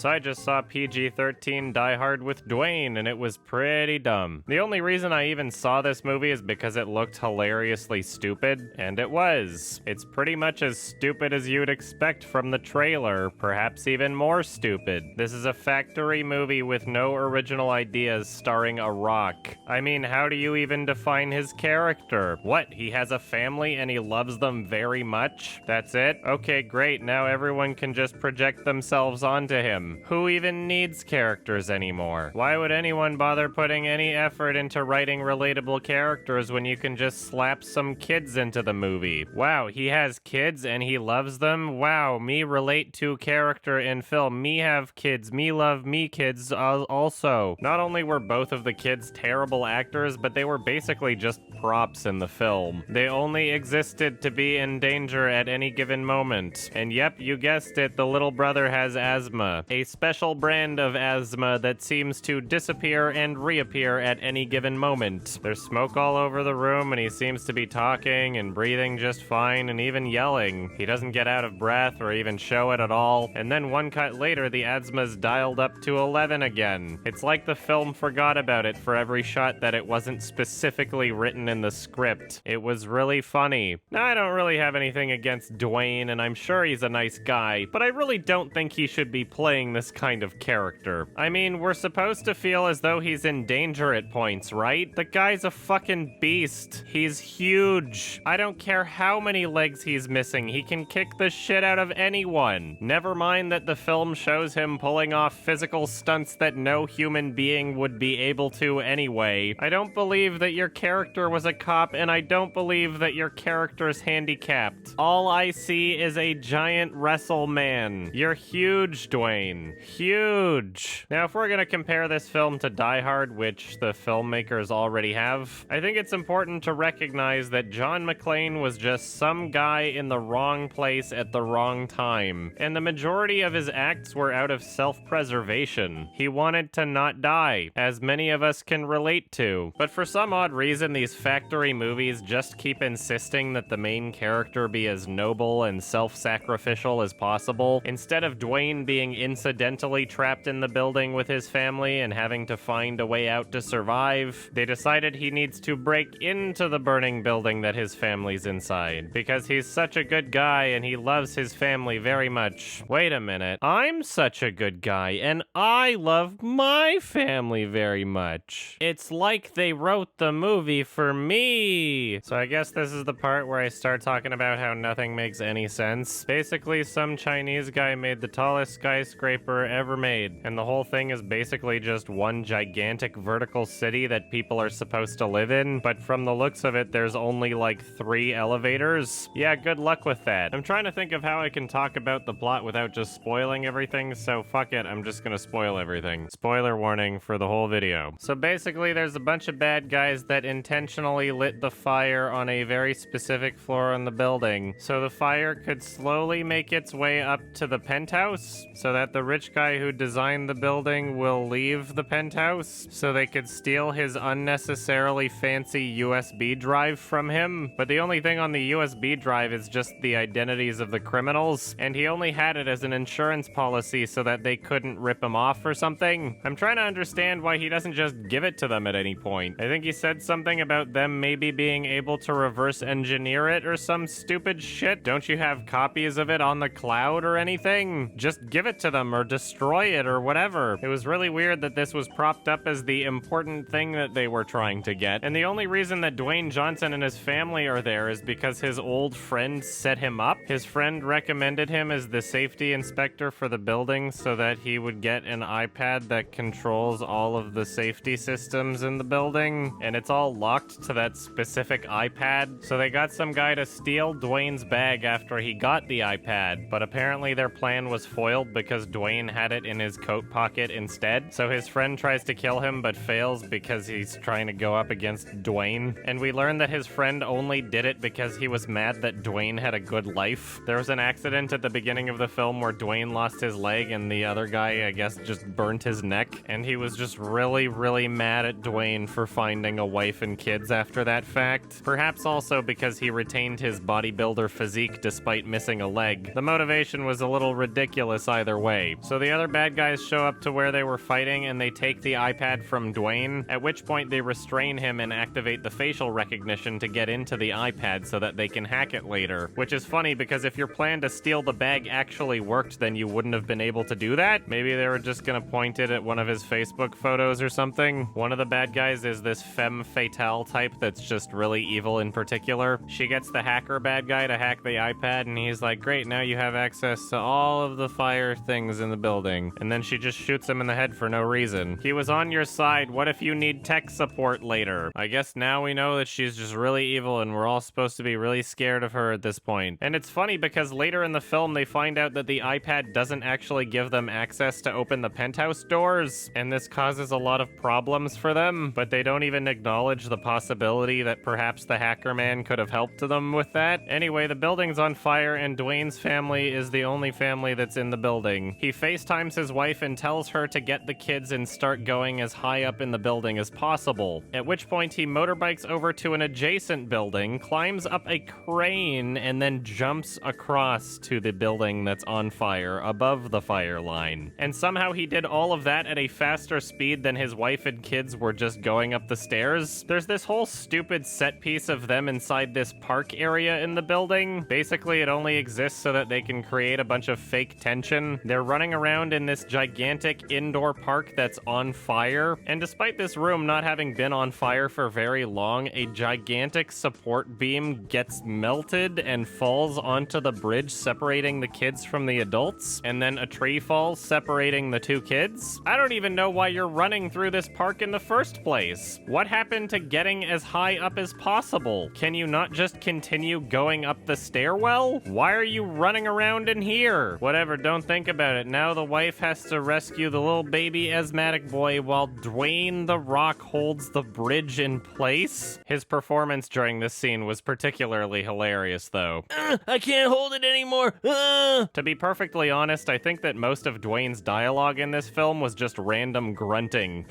So I just saw PG-13 Die Hard with Dwayne, and it was pretty dumb. The only reason I even saw this movie is because it looked hilariously stupid, and it was. It's pretty much as stupid as you'd expect from the trailer, perhaps even more stupid. This is a factory movie with no original ideas starring a rock. I mean, how do you even define his character? What, he has a family and he loves them very much? That's it? Okay, great, now everyone can just project themselves onto him. Who even needs characters anymore? Why would anyone bother putting any effort into writing relatable characters when you can just slap some kids into the movie? Wow, he has kids and he loves them? Wow, me relate to character in film. Me have kids. Me love me kids also. Not only were both of the kids terrible actors, but they were basically just props in the film. They only existed to be in danger at any given moment. And yep, you guessed it, the little brother has asthma. A special brand of asthma that seems to disappear and reappear at any given moment. There's smoke all over the room and he seems to be talking and breathing just fine and even yelling. He doesn't get out of breath or even show it at all. And then one cut later, the asthma's dialed up to 11 again. It's like the film forgot about it for every shot that it wasn't specifically written in the script. It was really funny. Now, I don't really have anything against Dwayne, and I'm sure he's a nice guy, but I really don't think he should be playing this kind of character. I mean, we're supposed to feel as though he's in danger at points, right? The guy's a fucking beast. He's huge. I don't care how many legs he's missing. He can kick the shit out of anyone. Never mind that the film shows him pulling off physical stunts that no human being would be able to anyway. I don't believe that your character was a cop, and I don't believe that your character's handicapped. All I see is a giant wrestle man. You're huge, Dwayne. Huge. Now, if we're gonna compare this film to Die Hard, which the filmmakers already have, I think it's important to recognize that John McClane was just some guy in the wrong place at the wrong time. And the majority of his acts were out of self-preservation. He wanted to not die, as many of us can relate to. But for some odd reason, these factory movies just keep insisting that the main character be as noble and self-sacrificial as possible. Instead of Dwayne being incidentally trapped in the building with his family and having to find a way out to survive, they decided he needs to break into the burning building that his family's inside, because he's such a good guy and he loves his family very much. Wait a minute, I'm such a good guy and I love my family very much. It's like they wrote the movie for me. So I guess this is the part where I start talking about how nothing makes any sense. Basically, some Chinese guy made the tallest skyscraper ever made, and the whole thing is basically just one gigantic vertical city that people are supposed to live in, but from the looks of it, there's only like 3 elevators. Yeah, good luck with that. I'm trying to think of how I can talk about the plot without just spoiling everything, so fuck it, I'm just gonna spoil everything. Spoiler warning for the whole video. So basically, there's a bunch of bad guys that intentionally lit the fire on a very specific floor in the building, so the fire could slowly make its way up to the penthouse, so that the rich guy who designed the building will leave the penthouse, so they could steal his unnecessarily fancy USB drive from him. But the only thing on the USB drive is just the identities of the criminals, and he only had it as an insurance policy so that they couldn't rip him off or something. I'm trying to understand why he doesn't just give it to them at any point. I think he said something about them maybe being able to reverse engineer it or some stupid shit. Don't you have copies of it on the cloud or anything? Just give it to them or destroy it or whatever. It was really weird that this was propped up as the important thing that they were trying to get. And the only reason that Dwayne Johnson and his family are there is because his old friend set him up. His friend recommended him as the safety inspector for the building so that he would get an iPad that controls all of the safety systems in the building. And it's all locked to that specific iPad. So they got some guy to steal Dwayne's bag after he got the iPad. But apparently their plan was foiled because Dwayne had it in his coat pocket instead. So his friend tries to kill him but fails because he's trying to go up against Dwayne. And we learn that his friend only did it because he was mad that Dwayne had a good life. There was an accident at the beginning of the film where Dwayne lost his leg and the other guy, I guess, just burnt his neck. And he was just really, really mad at Dwayne for finding a wife and kids after that fact. Perhaps also because he retained his bodybuilder physique despite missing a leg. The motivation was a little ridiculous either way. movie. So the other bad guys show up to where they were fighting and they take the iPad from Dwayne, at which point they restrain him and activate the facial recognition to get into the iPad so that they can hack it later. Which is funny because if your plan to steal the bag actually worked, then you wouldn't have been able to do that. Maybe they were just gonna point it at one of his Facebook photos or something. One of the bad guys is this femme fatale type that's just really evil in particular. She gets the hacker bad guy to hack the iPad and he's like, great, now you have access to all of the fire things in the building. And then she just shoots him in the head for no reason. He was on your side. What if you need tech support later? I guess now we know that she's just really evil and we're all supposed to be really scared of her at this point. And it's funny because later in the film they find out that the iPad doesn't actually give them access to open the penthouse doors, and this causes a lot of problems for them, but they don't even acknowledge the possibility that perhaps the hacker man could have helped them with that. Anyway, the building's on fire and Dwayne's family is the only family that's in the building. He FaceTimes his wife and tells her to get the kids and start going as high up in the building as possible, at which point he motorbikes over to an adjacent building, climbs up a crane, and then jumps across to the building that's on fire above the fire line. And somehow he did all of that at a faster speed than his wife and kids were just going up the stairs. There's this whole stupid set piece of them inside this park area in the building. Basically, it only exists so that they can create a bunch of fake tension. They're running around in this gigantic indoor park that's on fire, and despite this room not having been on fire for very long, a gigantic support beam gets melted and falls onto the bridge separating the kids from the adults, and then a tree falls separating the two kids. I don't even know why you're running through this park in the first place. What happened to getting as high up as possible? Can you not just continue going up the stairwell? Why are you running around in here? Whatever, don't think about it. Now the wife has to rescue the little baby asthmatic boy while Dwayne The Rock holds the bridge in place. His performance during this scene was particularly hilarious, though. I can't hold it anymore. To be perfectly honest, I think that most of Dwayne's dialogue in this film was just random grunting.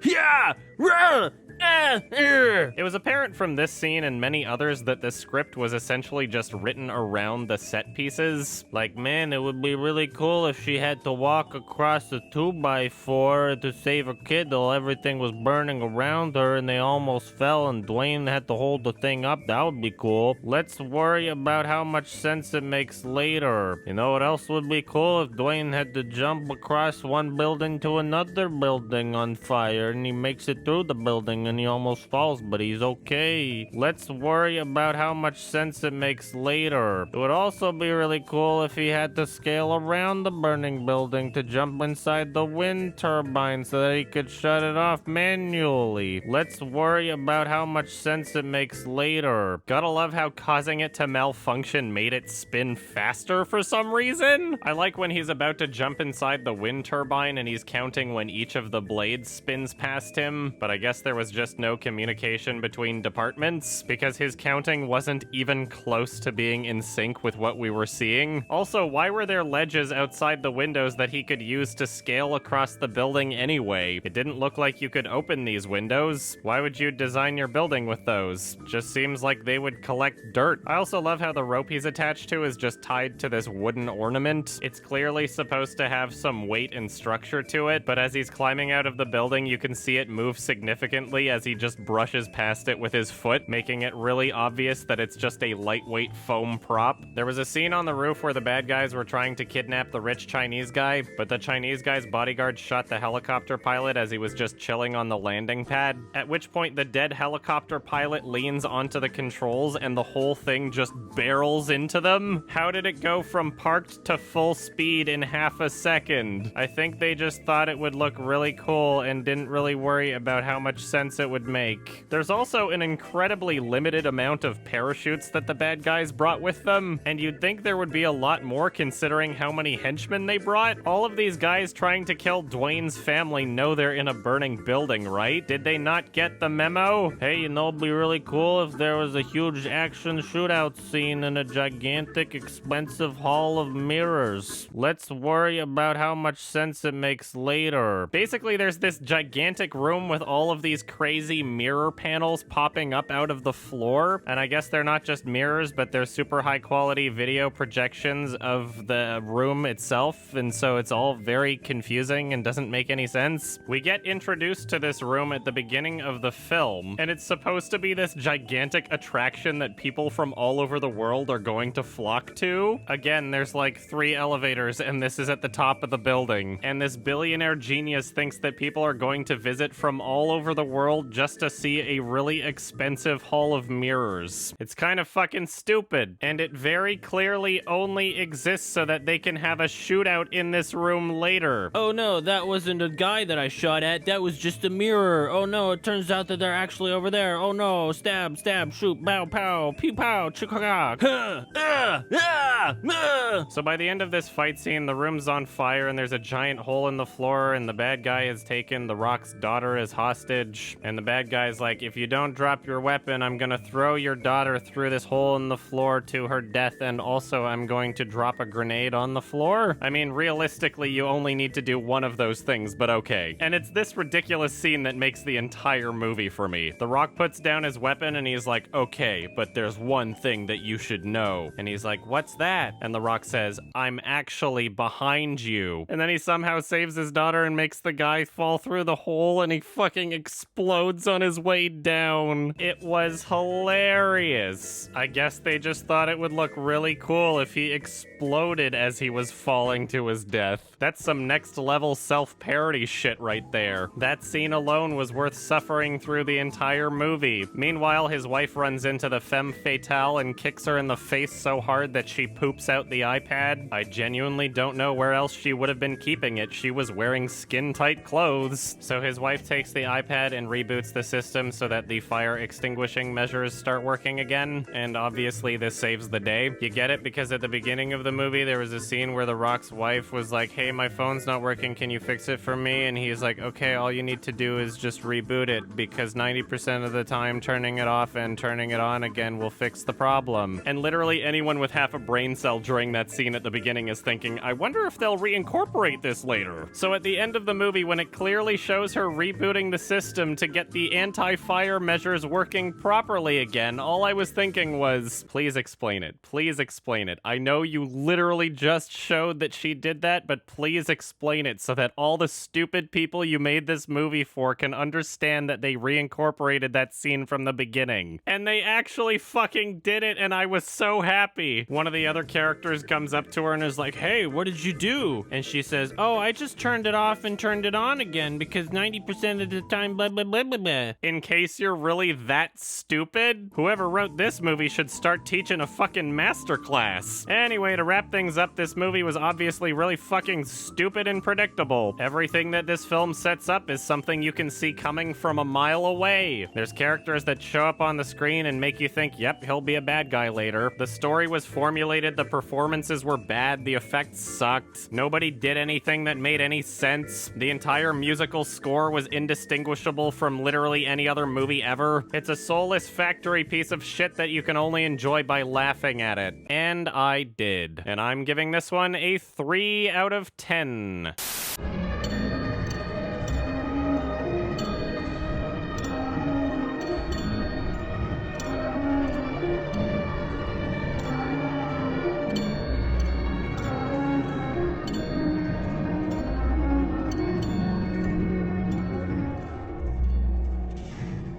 Yeah! It was apparent from this scene and many others that the script was essentially just written around the set pieces. Like, man, it would be really cool if she had to walk across a 2x4 to save her kid while everything was burning around her and they almost fell and Dwayne had to hold the thing up. That would be cool. Let's worry about how much sense it makes later. You know what else would be cool? If Dwayne had to jump across one building to another building on fire and he makes it through the building and he almost falls, but he's okay. Let's worry about how much sense it makes later. It would also be really cool if he had to scale around the burning building to jump inside the wind turbine so that he could shut it off manually. Let's worry about how much sense it makes later. Gotta love how causing it to malfunction made it spin faster for some reason. I like when he's about to jump inside the wind turbine and he's counting when each of the blades spins past him, but I guess there was just no communication between departments because his counting wasn't even close to being in sync with what we were seeing. Also, why were there ledges outside the windows that he could use to scale across the building anyway? It didn't look like you could open these windows. Why would you design your building with those? Just seems like they would collect dirt. I also love how the rope he's attached to is just tied to this wooden ornament. It's clearly supposed to have some weight and structure to it, but as he's climbing out of the building, you can see it move significantly as he just brushes past it with his foot, making it really obvious that it's just a lightweight foam prop. There was a scene on the roof where the bad guys were trying to kidnap the rich Chinese guy, but the Chinese guy's bodyguard shot the helicopter pilot as he was just chilling on the landing pad, at which point the dead helicopter pilot leans onto the controls and the whole thing just barrels into them. How did it go from parked to full speed in half a second? I think they just thought it would look really cool and didn't really worry about how much sense it would make. There's also an incredibly limited amount of parachutes that the bad guys brought with them, and you'd think there would be a lot more considering how many henchmen they brought. All of these guys trying to kill Dwayne's family know they're in a burning building, right? Did they not get the memo? Hey, you know, it'd be really cool if there was a huge action shootout scene in a gigantic, expensive hall of mirrors. Let's worry about how much sense it makes later. Basically, there's this gigantic room with all of these crazy crazy mirror panels popping up out of the floor. And I guess they're not just mirrors, but they're super high quality video projections of the room itself. And so it's all very confusing and doesn't make any sense. We get introduced to this room at the beginning of the film, and it's supposed to be this gigantic attraction that people from all over the world are going to flock to. Again, there's like 3 elevators, and this is at the top of the building. And this billionaire genius thinks that people are going to visit from all over the world just to see a really expensive hall of mirrors. It's kind of fucking stupid, and it very clearly only exists so that they can have a shootout in this room later. Oh no, that wasn't a guy that I shot at, that was just a mirror. Oh no, it turns out that they're actually over there. Oh no, stab, stab, shoot, bow, pow, pew, pow, chicka. So by the end of this fight scene, the room's on fire and there's a giant hole in the floor, and the bad guy has taken The Rock's daughter as hostage. And the bad guy's like, if you don't drop your weapon, I'm gonna throw your daughter through this hole in the floor to her death, and also I'm going to drop a grenade on the floor. I mean, realistically, you only need to do one of those things, but okay. And it's this ridiculous scene that makes the entire movie for me. The Rock puts down his weapon and he's like, okay, but there's one thing that you should know. And he's like, what's that? And The Rock says, I'm actually behind you. And then he somehow saves his daughter and makes the guy fall through the hole, and he fucking explodes on his way down. It was hilarious. I guess they just thought it would look really cool if he exploded as he was falling to his death. That's some next level self-parody shit right there. That scene alone was worth suffering through the entire movie. Meanwhile, his wife runs into the femme fatale and kicks her in the face so hard that she poops out the iPad. I genuinely don't know where else she would have been keeping it. She was wearing skin-tight clothes. So his wife takes the iPad and reboots the system so that the fire extinguishing measures start working again. And obviously this saves the day. You get it? Because at the beginning of the movie, there was a scene where The Rock's wife was like, hey, my phone's not working, can you fix it for me? And he's like, okay, all you need to do is just reboot it, because 90% of the time turning it off and turning it on again will fix the problem. And literally anyone with half a brain cell during that scene at the beginning is thinking, I wonder if they'll reincorporate this later. So at the end of the movie, when it clearly shows her rebooting the system to get the anti-fire measures working properly again, all I was thinking was, please explain it. Please explain it. I know you literally just showed that she did that, but please explain it so that all the stupid people you made this movie for can understand that they reincorporated that scene from the beginning. And they actually fucking did it, and I was so happy. One of the other characters comes up to her and is like, hey, what did you do? And she says, oh, I just turned it off and turned it on again because 90% of the time blah blah blah blah blah. In case you're really that stupid, whoever wrote this movie should start teaching a fucking masterclass. Anyway, to wrap things up, this movie was obviously really fucking stupid and predictable. Everything that this film sets up is something you can see coming from a mile away. There's characters that show up on the screen and make you think, yep, he'll be a bad guy later. The story was formulated, the performances were bad, the effects sucked. Nobody did anything that made any sense. The entire musical score was indistinguishable from literally any other movie ever. It's a soulless factory piece of shit that you can only enjoy by laughing at it. And I did. And I'm giving this one a 3 out of 10.